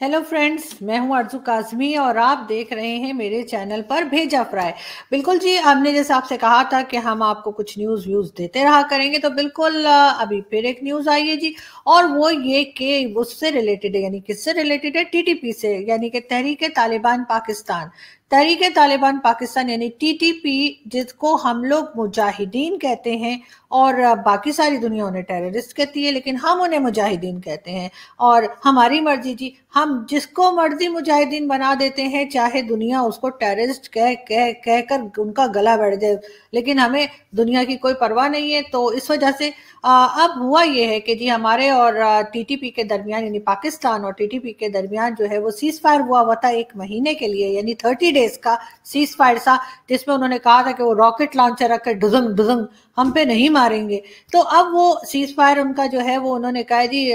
Hello friends, मैं हूं अर्जू काजमी और आप देख रहे हैं मेरे चैनल पर भेजा फ्राई। बिल्कुल जी, हमने जैसे आपसे कहा था कि हम आपको कुछ न्यूज़ व्यूज़ देते रहा करेंगे, तो बिल्कुल अभी फिर एक न्यूज़ आई है जी। और वो ये कि उससे रिलेटेड है, यानी किससे रिलेटेड है? टीटीपी से, यानी कि तहरीक तालिबान पाकिस्तान। तहरीक तालिबान पाकिस्तान यानी टीटीपी, जिसको हम लोग मुजाहिदीन कहते हैं और बाकी सारी दुनिया उन्हें टेररिस्ट कहती है, लेकिन हम उन्हें मुजाहिदीन कहते हैं। और हमारी मर्जी जी, हम जिसको मर्जी मुजाहिदीन बना देते हैं, चाहे दुनिया उसको टेररिस्ट कह कह कहकर उनका गला बैठ जाए, लेकिन हमें दुनिया की कोई परवाह नहीं है। तो इस वजह से अब हुआ ये है कि जी हमारे और टीटीपी के दरमियान, यानी पाकिस्तान और टीटीपी के दरमियान जो है वो सीज फायर हुआ था 1 महीने के लिए, यानी 30 डेज का सीज फायर था, जिसमें उन्होंने कहा था कि वो रॉकेट लॉन्चर रखकर डुजंग डुजंग हम पे नहीं मारेंगे। तो अब वो सीज फायर उनका जो है वो उन्होंने कहा जी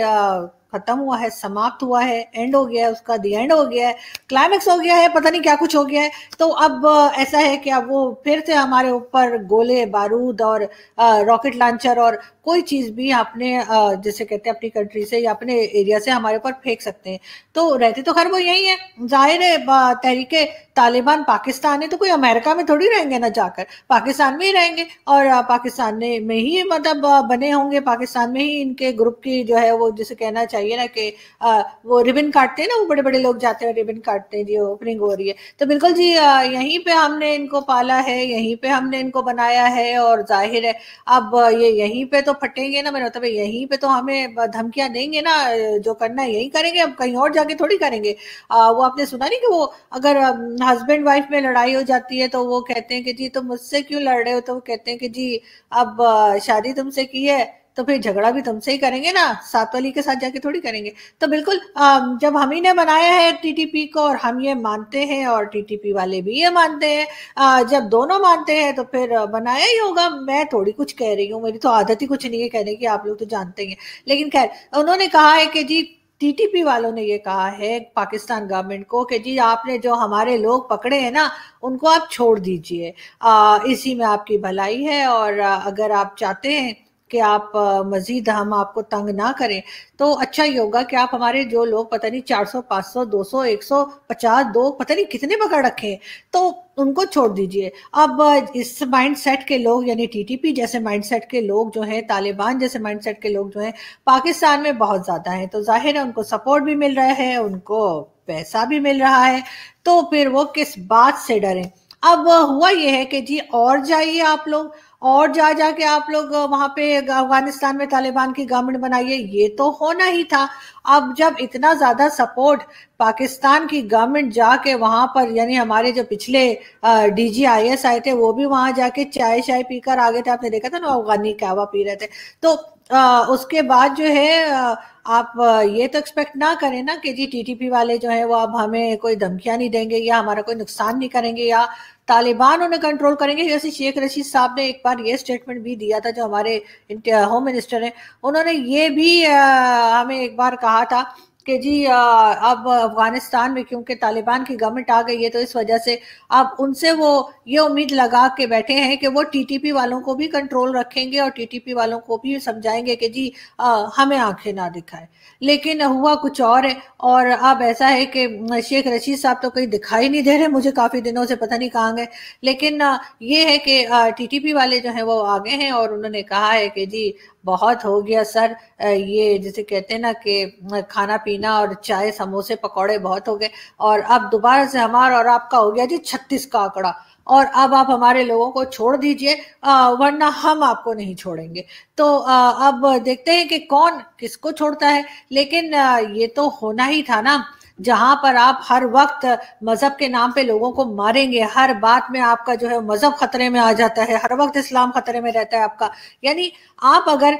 खत्म हुआ है, समाप्त हुआ है, एंड हो गया है उसका, दी एंड हो गया है, क्लाइमेक्स हो गया है, पता नहीं क्या कुछ हो गया है। तो अब ऐसा है कि अब वो फिर से हमारे ऊपर गोले बारूद और रॉकेट लॉन्चर और कोई चीज भी अपने जैसे कहते हैं अपनी कंट्री से या अपने एरिया से हमारे ऊपर फेंक सकते हैं। तो रहते तो खैर वो यही है, जाहिर है तहरीके तालिबान पाकिस्तान है, तो कोई अमेरिका में थोड़ी रहेंगे ना, जाकर पाकिस्तान में ही रहेंगे और पाकिस्तान में ही मतलब बने होंगे, पाकिस्तान में ही इनके ग्रुप की जो है वो जिसे कहना चाहिए ना कि वो रिबन काटते हैं ना, वो बड़े बड़े लोग जाते हैं रिबन काटते हैं जी, ओपनिंग हो रही है। तो बिल्कुल जी यहीं पे हमने इनको पाला है, यहीं पे हमने इनको बनाया है और जाहिर है अब ये यहीं पे तो फटेंगे ना, मेरा मतलब यहीं पे तो हमें धमकियां देंगे ना, जो करना है यही करेंगे, अब कहीं और जाके थोड़ी करेंगे। वो आपने सुना नहीं कि वो अगर हस्बैंड वाइफ में लड़ाई हो जाती है तो वो कहते हैं कि जी तुम मुझसे क्यों लड़ रहे हो, तो वो कहते हैं कि जी अब शादी तुमसे की है तो फिर झगड़ा भी तुमसे ही करेंगे ना, साथ वाली के साथ जाके थोड़ी करेंगे। तो बिल्कुल जब हम ही ने बनाया है टीटीपी को और हम ये मानते हैं और टीटीपी वाले भी ये मानते हैं, जब दोनों मानते हैं तो फिर बनाया ही होगा। मैं थोड़ी कुछ कह रही हूँ, मेरी तो आदत ही कुछ नहीं है कहने की, आप लोग तो जानते ही हैं। लेकिन खैर उन्होंने कहा है कि जी टीटीपी वालों ने ये कहा है पाकिस्तान गवर्नमेंट को कि जी आपने जो हमारे लोग पकड़े हैं ना, उनको आप छोड़ दीजिए, इसी में आपकी भलाई है। और अगर आप चाहते हैं कि आप मजीद हम आपको तंग ना करें, तो अच्छा ही होगा कि आप हमारे जो लोग पता नहीं 400 500 200 150 दो पता नहीं कितने पकड़ रखे हैं, तो उनको छोड़ दीजिए। अब इस माइंडसेट के लोग, यानी टीटीपी जैसे माइंडसेट के लोग जो हैं, तालिबान जैसे माइंडसेट के लोग जो हैं पाकिस्तान में बहुत ज्यादा हैं, तो जाहिर है उनको सपोर्ट भी मिल रहा है, उनको पैसा भी मिल रहा है, तो फिर वो किस बात से डरें। अब हुआ ये है कि जी और जाइए आप लोग, और जा जाके आप लोग वहां पे अफगानिस्तान में तालिबान की गवर्नमेंट बनाइए, ये तो होना ही था। अब जब इतना ज्यादा सपोर्ट पाकिस्तान की गवर्नमेंट जाके वहां पर, यानी हमारे जो पिछले डीजीआईएस आए थे वो भी वहां जाके चाय शाय पीकर आ गए थे, आपने देखा था ना, अफगानी कहवा पी रहे थे। तो उसके बाद जो है आप ये तो एक्सपेक्ट ना करें ना कि जी टीटीपी वाले जो है वो अब हमें कोई धमकियां नहीं देंगे या हमारा कोई नुकसान नहीं करेंगे या तालिबान उन्हें कंट्रोल करेंगे। जैसे शेख रशीद साहब ने एक बार ये स्टेटमेंट भी दिया था, जो हमारे होम मिनिस्टर हैं, उन्होंने ये भी हमें एक बार कहा था कि जी अब अफगानिस्तान में क्योंकि तालिबान की गवर्नमेंट आ गई है, तो इस वजह से अब उनसे वो ये उम्मीद लगा के बैठे हैं कि वो टीटीपी वालों को भी कंट्रोल रखेंगे और टीटीपी वालों को भी समझाएंगे कि जी हमें आंखें ना दिखाए। लेकिन हुआ कुछ और है, और अब ऐसा है कि शेख रशीद साहब तो कहीं दिखाई नहीं दे रहे मुझे, काफी दिनों से पता नहीं कहाँ गए। लेकिन ये है कि टीटीपी वाले जो है वो आगे हैं और उन्होंने कहा है कि जी बहुत हो गया सर, ये जिसे कहते हैं ना कि खाना पीना और चाय समोसे पकौड़े बहुत हो गए, और अब दोबारा से हमारा और आपका हो गया जी 36 का आंकड़ा, और अब आप हमारे लोगों को छोड़ दीजिए, वरना हम आपको नहीं छोड़ेंगे। तो अब देखते हैं कि कौन किसको छोड़ता है। लेकिन ये तो होना ही था ना, जहां पर आप हर वक्त मजहब के नाम पे लोगों को मारेंगे, हर बात में आपका जो है मजहब खतरे में आ जाता है, हर वक्त इस्लाम खतरे में रहता है आपका। यानी आप अगर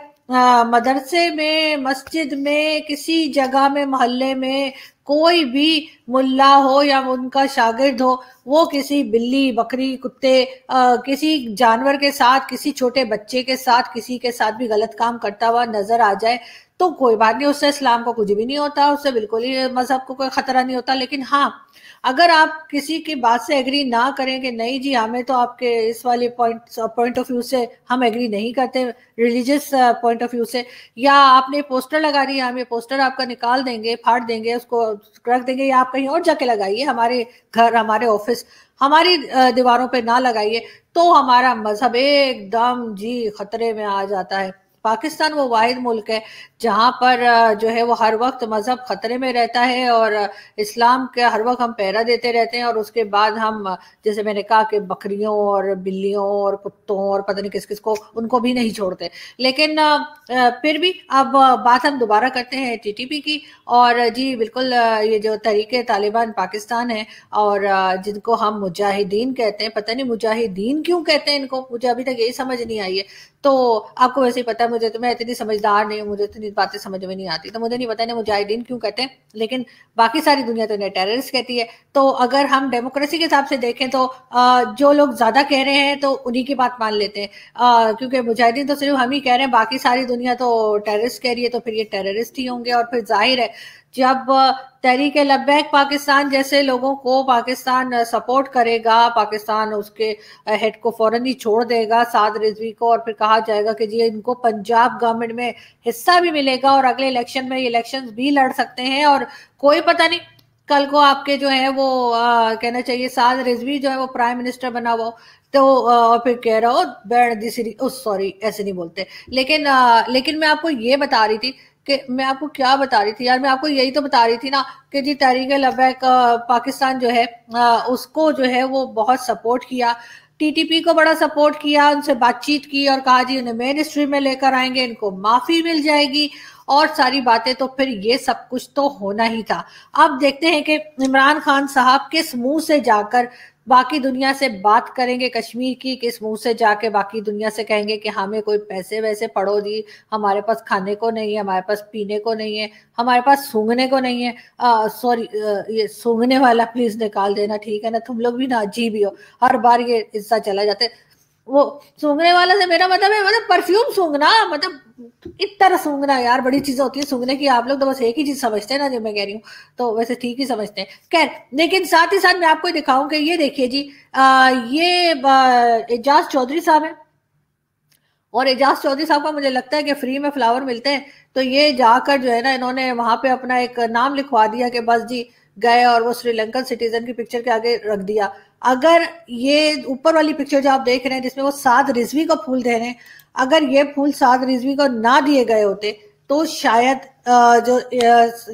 मदरसे में, मस्जिद में, किसी जगह में, मोहल्ले में कोई भी मुल्ला हो या उनका शागिर्द हो, वो किसी बिल्ली बकरी कुत्ते किसी जानवर के साथ, किसी छोटे बच्चे के साथ, किसी के साथ भी गलत काम करता हुआ नजर आ जाए, तो कोई बात नहीं, उससे इस्लाम को कुछ भी नहीं होता, उससे बिल्कुल ही मजहब को कोई खतरा नहीं होता। लेकिन हाँ, अगर आप किसी की बात से एग्री ना करें कि नहीं जी हमें तो आपके इस वाले पॉइंट ऑफ व्यू से हम एग्री नहीं करते, रिलीजियस पॉइंट ऑफ व्यू से, या आपने पोस्टर लगा दिया, हम ये पोस्टर आपका निकाल देंगे, फाड़ देंगे, उसको रख देंगे, या आप कहीं और जाके लगाइए, हमारे घर, हमारे ऑफिस, हमारी दीवारों पे ना लगाइए, तो हमारा मजहब एकदम जी खतरे में आ जाता है। पाकिस्तान वो वाहिद मुल्क है जहां पर जो है वो हर वक्त मजहब खतरे में रहता है, और इस्लाम के हर वक्त हम पहरा देते रहते हैं, और उसके बाद हम जैसे मैंने कहा कि बकरियों और बिल्लियों और कुत्तों और पता नहीं किस किस को, उनको भी नहीं छोड़ते। लेकिन फिर भी अब बात हम दोबारा करते हैं टीटीपी की। और जी बिल्कुल, ये जो तहरीक तालिबान पाकिस्तान है, और जिनको हम मुजाहिदीन कहते हैं, पता नहीं मुजाहिदीन क्यों कहते हैं इनको, मुझे अभी तक यही समझ नहीं आई है। तो आपको वैसे ही पता है, मुझे तो, मैं इतनी समझदार नहीं हूँ, मुझे इतनी बातें समझ में नहीं आती, तो मुझे नहीं पता इन्हें मुजाहिदीन क्यों कहते हैं, लेकिन बाकी सारी दुनिया तो इन्हें टेररिस्ट कहती है। तो अगर हम डेमोक्रेसी के हिसाब से देखें तो जो लोग ज्यादा कह रहे हैं तो उन्हीं की बात मान लेते हैं, क्योंकि मुजाहिदीन तो सिर्फ हम ही कह रहे हैं, बाकी सारी दुनिया तो टेररिस्ट कह रही है, तो फिर ये टेररिस्ट ही होंगे। और फिर जाहिर है जब तहरीक लब्बैक पाकिस्तान जैसे लोगों को पाकिस्तान सपोर्ट करेगा, पाकिस्तान उसके हेड को फौरन ही छोड़ देगा, साद रिजवी को, और फिर कहा जाएगा कि जी इनको पंजाब गवर्नमेंट में हिस्सा भी मिलेगा और अगले इलेक्शन में इलेक्शंस भी लड़ सकते हैं, और कोई पता नहीं कल को आपके जो है वो कहना चाहिए साद रिजवी जो है वो प्राइम मिनिस्टर बना हुआ हो, तो और फिर कह रहा हो बैड दी सीरी, सॉरी ऐसे नहीं बोलते। लेकिन मैं आपको ये बता रही थी कि मैं आपको क्या बता रही थी यार, मैं आपको यही तो बता रही थी ना कि जी तहरीक लब्बैक पाकिस्तान जो है उसको जो है वो बहुत सपोर्ट किया, टीटीपी को बड़ा सपोर्ट किया, उनसे बातचीत की और कहा जी उन्हें मेन स्ट्रीम में लेकर आएंगे, इनको माफी मिल जाएगी और सारी बातें। तो फिर ये सब कुछ तो होना ही था। अब देखते हैं कि इमरान खान साहब किस मुंह से जाकर बाकी दुनिया से बात करेंगे कश्मीर की, किस मुंह से जाके बाकी दुनिया से कहेंगे कि हमें कोई पैसे वैसे पड़ो जी, हमारे पास खाने को नहीं है, हमारे पास पीने को नहीं है, हमारे पास सूंघने को नहीं है। सॉरी, ये सूंघने वाला प्लीज निकाल देना, ठीक है ना, तुम लोग भी ना अजीब ही हो, हर बार ये हिस्सा चला जाते। वो सूंघने वाला से मेरा मतलब है मतलब परफ्यूम सूंघना, मतलब इस तरह सूंघना यार, बड़ी चीजें होती है सूंघने की, आप लोग तो बस एक ही चीज समझते हैं ना जो मैं कह रही हूँ, तो वैसे ठीक ही समझते हैं। खैर, लेकिन साथ ही साथ मैं आपको दिखाऊं कि ये देखिए जी, ये एजाज चौधरी साहब है, और एजाज चौधरी साहब का मुझे लगता है कि फ्री में फ्लावर मिलते हैं, तो ये जाकर जो है ना इन्होंने वहां पे अपना एक नाम लिखवा दिया कि बस जी गए, और वो श्रीलंकन सिटीजन की पिक्चर के आगे रख दिया। अगर ये ऊपर वाली पिक्चर जो आप देख रहे हैं जिसमें वो साद रिजवी को फूल दे रहे हैं, अगर ये फूल साद रिजवी को ना दिए गए होते तो शायद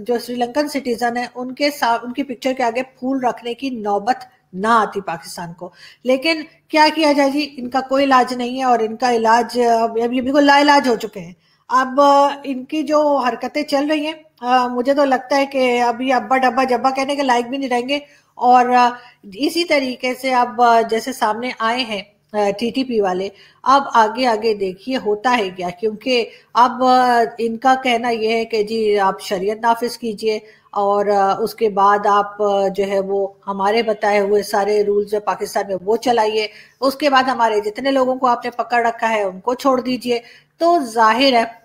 जो श्रीलंकन सिटीजन है उनके साथ उनकी पिक्चर के आगे फूल रखने की नौबत ना आती पाकिस्तान को। लेकिन क्या किया जाए जी, इनका कोई इलाज नहीं है, और इनका इलाज अब ये बिल्कुल लाइलाज हो चुके हैं। अब इनकी जो हरकतें चल रही हैं, मुझे तो लगता है कि अभी अब्बा डब्बा जब्बा कहने के लायक भी नहीं रहेंगे। और इसी तरीके से अब जैसे सामने आए हैं टीटीपी वाले, अब आगे आगे देखिए होता है क्या, क्योंकि अब इनका कहना यह है कि जी आप शरीयत नाफिज कीजिए, और उसके बाद आप जो है वो हमारे बताए हुए सारे रूल्स जो पाकिस्तान में वो चलाइए, उसके बाद हमारे जितने लोगों को आपने पकड़ रखा है उनको छोड़ दीजिए। तो जाहिर है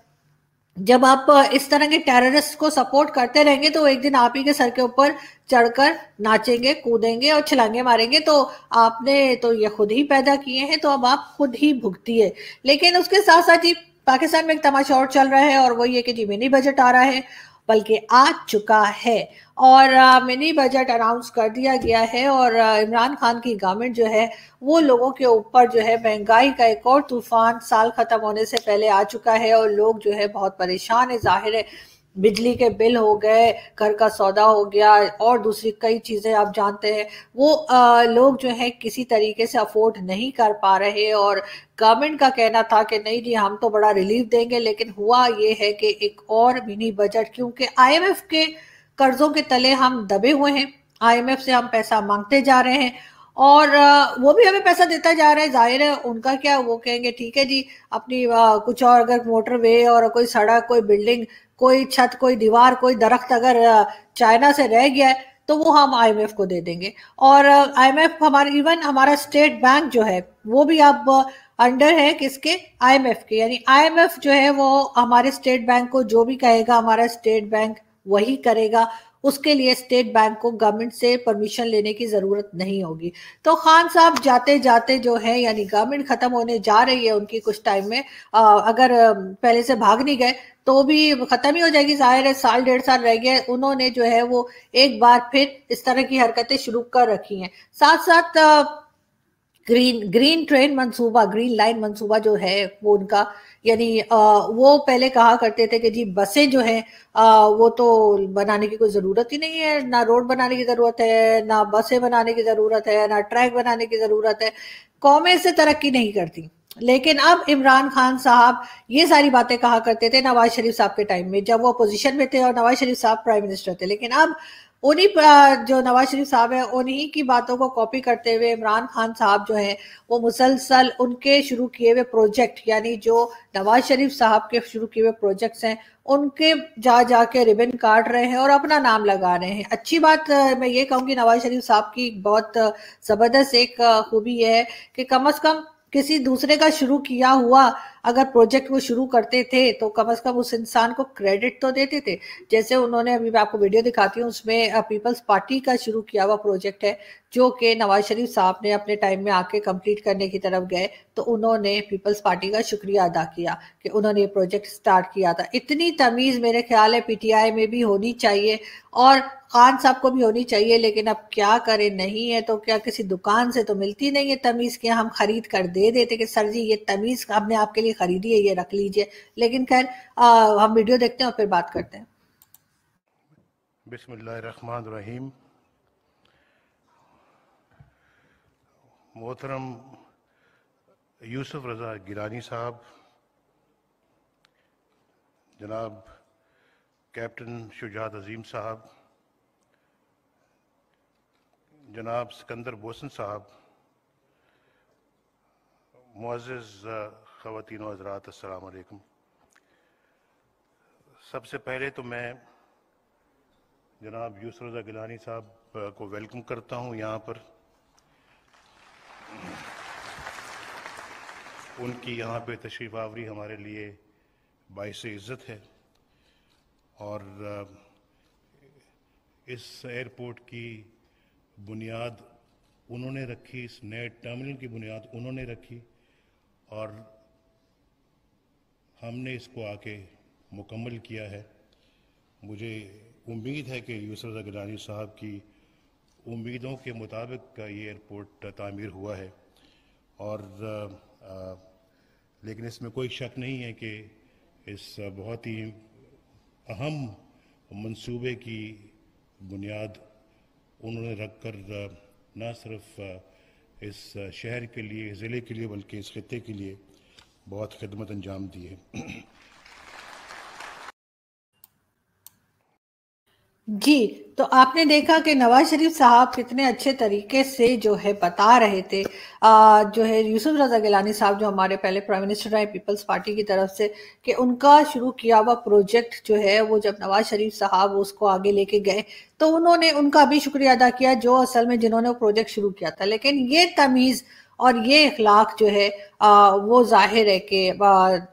जब आप इस तरह के टेररिस्ट को सपोर्ट करते रहेंगे तो एक दिन आप ही के सर के ऊपर चढ़कर नाचेंगे, कूदेंगे और छलांगे मारेंगे। तो आपने तो ये खुद ही पैदा किए हैं, तो अब आप खुद ही भुगतिए। लेकिन उसके साथ साथ ही पाकिस्तान में एक तमाशा और चल रहा है, और वो ये कि जी मिनी बजट आ रहा है, बल्कि आ चुका है, और मिनी बजट अनाउंस कर दिया गया है। और इमरान खान की गवर्नमेंट जो है वो लोगों के ऊपर जो है महंगाई का एक और तूफान साल खत्म होने से पहले आ चुका है, और लोग जो है बहुत परेशान है। जाहिर है बिजली के बिल हो गए, घर का सौदा हो गया, और दूसरी कई चीजें आप जानते हैं वो लोग जो है किसी तरीके से अफोर्ड नहीं कर पा रहे। और गवर्नमेंट का कहना था कि नहीं जी हम तो बड़ा रिलीफ देंगे, लेकिन हुआ ये है कि एक और मिनी बजट, क्योंकि आईएमएफ के कर्जों के तले हम दबे हुए हैं, आईएमएफ से हम पैसा मांगते जा रहे हैं, और वो भी हमें पैसा देता जा रहा है। जाहिर है उनका क्या, वो कहेंगे ठीक है जी अपनी कुछ और अगर मोटरवे और कोई सड़क, कोई बिल्डिंग, कोई छत, कोई दीवार, कोई दरख्त अगर चाइना से रह गया है तो वो हम आईएमएफ को दे देंगे। और आईएमएफ हमारे इवन हमारा स्टेट बैंक जो है वो भी अब अंडर है किसके, आईएमएफ के। यानी आईएमएफ जो है वो हमारे स्टेट बैंक को जो भी कहेगा हमारा स्टेट बैंक वही करेगा, उसके लिए स्टेट बैंक को गवर्नमेंट से परमिशन लेने की जरूरत नहीं होगी। तो खान साहब जाते जाते जो है, यानी गवर्नमेंट खत्म होने जा रही है उनकी कुछ टाइम में, अगर पहले से भाग नहीं गए तो भी खत्म ही हो जाएगी, जाहिर है साल 1.5 साल रह गए। उन्होंने जो है वो एक बार फिर इस तरह की हरकतें शुरू कर रखी हैं। साथ साथ ग्रीन ग्रीन ट्रेन मंसूबा, ग्रीन लाइन मंसूबा जो है वो उनका, यानी वो पहले कहा करते थे कि जी बसें जो है वो तो बनाने की कोई जरूरत ही नहीं है, ना रोड बनाने की जरूरत है, ना बसें बनाने की जरूरत है, ना ट्रैक बनाने की जरूरत है, कौमें इससे तरक्की नहीं करती। लेकिन अब इमरान खान साहब ये सारी बातें कहा करते थे नवाज शरीफ साहब के टाइम में, जब वो अपोजिशन में थे और नवाज शरीफ साहब प्राइम मिनिस्टर थे। लेकिन अब उन्हीं जो नवाज शरीफ साहब है उन्हीं की बातों को कॉपी करते हुए इमरान खान साहब जो है वो मुसलसल उनके शुरू किए हुए प्रोजेक्ट, यानी जो नवाज शरीफ साहब के शुरू किए हुए प्रोजेक्ट्स हैं उनके जा जाके रिबन काट रहे हैं और अपना नाम लगा रहे हैं। अच्छी बात मैं ये कहूंगी नवाज शरीफ साहब की बहुत जबरदस्त एक खूबी ये है कि कम से कम किसी दूसरे का शुरू किया हुआ अगर प्रोजेक्ट वो शुरू करते थे तो कम से कम उस इंसान को क्रेडिट तो देते थे। जैसे उन्होंने, अभी मैं आपको वीडियो दिखाती हूँ, उसमें पीपल्स पार्टी का शुरू किया हुआ प्रोजेक्ट है जो कि नवाज शरीफ साहब ने अपने टाइम में आके कंप्लीट करने की तरफ गए तो उन्होंने पीपल्स पार्टी का शुक्रिया अदा किया कि उन्होंने ये प्रोजेक्ट स्टार्ट किया था। इतनी तमीज मेरे ख्याल है पीटीआई में भी होनी चाहिए और खान साहब को भी होनी चाहिए। लेकिन अब क्या करें, नहीं है तो क्या, किसी दुकान से तो मिलती नहीं है तमीज के, हम खरीद कर दे देते कि सर जी ये तमीज हमने आपके लिए खरीदी है, ये रख लीजिए। लेकिन खैर हम वीडियो देखते हैं और फिर बात करते हैं। बिस्मिल्लाहिर्रहमानिर्रहीम। मोहतरम यूसुफ रज़ा गिलानी साहब, जनाब कैप्टन शुजात अजीम साहब, जनाब सिकंदर बोसन साहब, मुअज़्ज़ज़ ख़वातीन व हज़रात, अस्सलाम वालेकुम। सबसे पहले तो मैं जनाब यूसुफ रज़ा गिलानी साहब को वेलकम करता हूँ यहाँ पर। उनकी यहाँ पे तशरीफ़ आवरी हमारे लिए बाइस इज़्ज़त है और इस एयरपोर्ट की बुनियाद उन्होंने रखी, इस नए टर्मिनल की बुनियाद उन्होंने रखी और हमने इसको आके मुकम्मल किया है। मुझे उम्मीद है कि यूसुफ रज़ा गिलानी साहब की उम्मीदों के मुताबिक ये एयरपोर्ट तामीर हुआ है और लेकिन इसमें कोई शक नहीं है कि इस बहुत ही अहम मंसूबे की बुनियाद उन्होंने रखकर न सिर्फ इस शहर के लिए, ज़िले के लिए, बल्कि इस खित्ते के लिए बहुत खिदमत अंजाम दी है। जी, तो आपने देखा कि नवाज शरीफ साहब कितने अच्छे तरीके से जो है बता रहे थे, जो है यूसुफ रज़ा गिलानी साहब जो हमारे पहले प्राइम मिनिस्टर रहे पीपल्स पार्टी की तरफ से, कि उनका शुरू किया हुआ प्रोजेक्ट जो है वो जब नवाज शरीफ साहब उसको आगे लेके गए तो उन्होंने उनका भी शुक्रिया अदा किया जो असल में जिन्होंने वो प्रोजेक्ट शुरू किया था। लेकिन ये तमीज़ और ये इखलाक जो है वो जाहिर है कि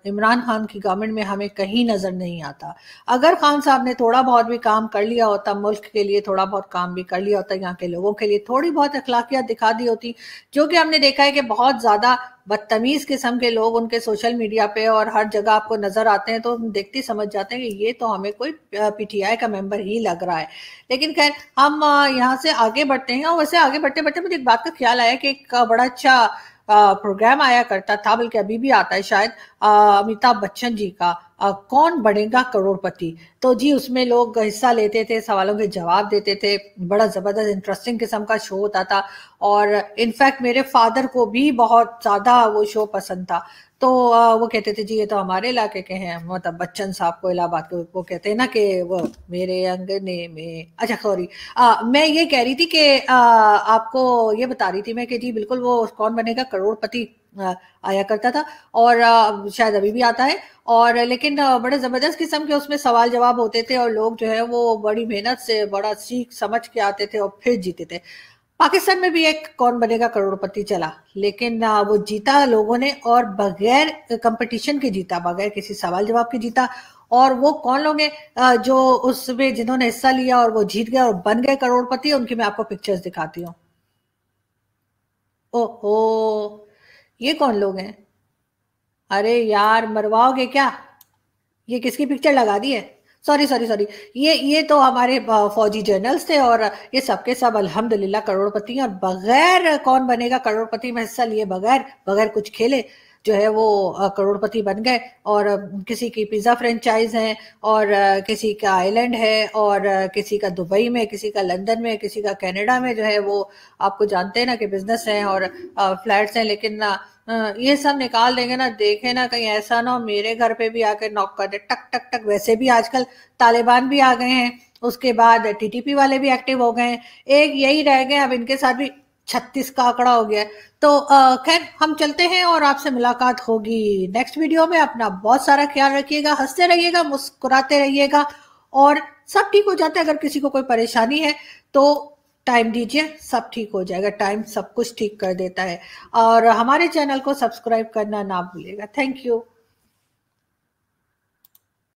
इमरान खान की गवर्नमेंट में हमें कहीं नजर नहीं आता। अगर खान साहब ने थोड़ा बहुत भी काम कर लिया होता, मुल्क के लिए थोड़ा बहुत काम भी कर लिया होता, यहाँ के लोगों के लिए थोड़ी बहुत अखलाकियात दिखा दी होती, जो कि हमने देखा है कि बहुत ज्यादा बदतमीज किस्म के लोग उनके सोशल मीडिया पे और हर जगह आपको नजर आते हैं, तो हम देखते ही समझ जाते हैं कि ये तो हमें कोई पीटीआई का मेंबर ही लग रहा है। लेकिन खैर हम यहाँ से आगे बढ़ते हैं। और वैसे आगे बढ़ते बढ़ते मुझे एक बात का ख्याल आया कि एक बड़ा अच्छा प्रोग्राम आया करता था, बल्कि अभी भी आता है शायद, अमिताभ बच्चन जी का, कौन बनेगा करोड़पति। तो जी उसमें लोग हिस्सा लेते थे, सवालों के जवाब देते थे, बड़ा जबरदस्त इंटरेस्टिंग किस्म का शो होता था और इनफैक्ट मेरे फादर को भी बहुत ज्यादा वो शो पसंद था। तो वो कहते थे जी ये तो हमारे इलाके के हैं, मतलब बच्चन साहब को इलाहाबाद के, वो कहते हैं ना कि वो मेरे अंगने में, अच्छा सॉरी, मैं ये कह रही थी कि आपको ये बता रही थी मैं कि जी बिल्कुल वो कौन बनेगा करोड़पति आया करता था और शायद अभी भी आता है। और लेकिन बड़े जबरदस्त किस्म के उसमें सवाल जवाब होते थे और लोग जो है वो बड़ी मेहनत से बड़ा सीख समझ के आते थे और फिर जीते थे। पाकिस्तान में भी एक कौन बनेगा करोड़पति चला, लेकिन वो जीता लोगों ने, और बगैर कंपटीशन के जीता, बगैर किसी सवाल जवाब के जीता। और वो कौन लोग हैं जो उसमें जिन्होंने हिस्सा लिया और वो जीत गए और बन गए करोड़पति, उनकी मैं आपको पिक्चर्स दिखाती हूँ। ओहो, ये कौन लोग हैं? अरे यार, मरवाओगे क्या? ये किसकी पिक्चर लगा दी है? सॉरी सॉरी सॉरी, ये तो हमारे फौजी जनरल्स थे, और ये सबके सब अल्हम्दुलिल्लाह करोड़पति हैं, और बगैर कौन बनेगा करोड़पति में हिस्सा लिए, बगैर बगैर कुछ खेले जो है वो करोड़पति बन गए। और किसी की पिज्जा फ्रेंचाइज है, और किसी का आइलैंड है, और किसी का दुबई में, किसी का लंदन में, किसी का कनाडा में जो है वो आपको जानते हैं ना कि बिजनेस है और फ्लैट्स हैं। लेकिन ये सब निकाल देंगे ना, देखे ना कहीं ऐसा ना हो मेरे घर पे भी आके नॉक कर दे, टक टक टक। वैसे भी आजकल तालिबान भी आ गए हैं, उसके बाद टीटीपी वाले भी एक्टिव हो गए हैं, एक यही रह गए, अब इनके साथ भी 36 का आंकड़ा हो गया है। तो खैर हम चलते हैं, और आपसे मुलाकात होगी नेक्स्ट वीडियो में। अपना बहुत सारा ख्याल रखिएगा, हंसते रहिएगा, मुस्कुराते रहिएगा, और सब ठीक हो जाता है। अगर किसी को कोई परेशानी है तो टाइम दीजिए, सब ठीक हो जाएगा, टाइम सब कुछ ठीक कर देता है। और हमारे चैनल को सब्सक्राइब करना ना भूलिएगा। Thank you.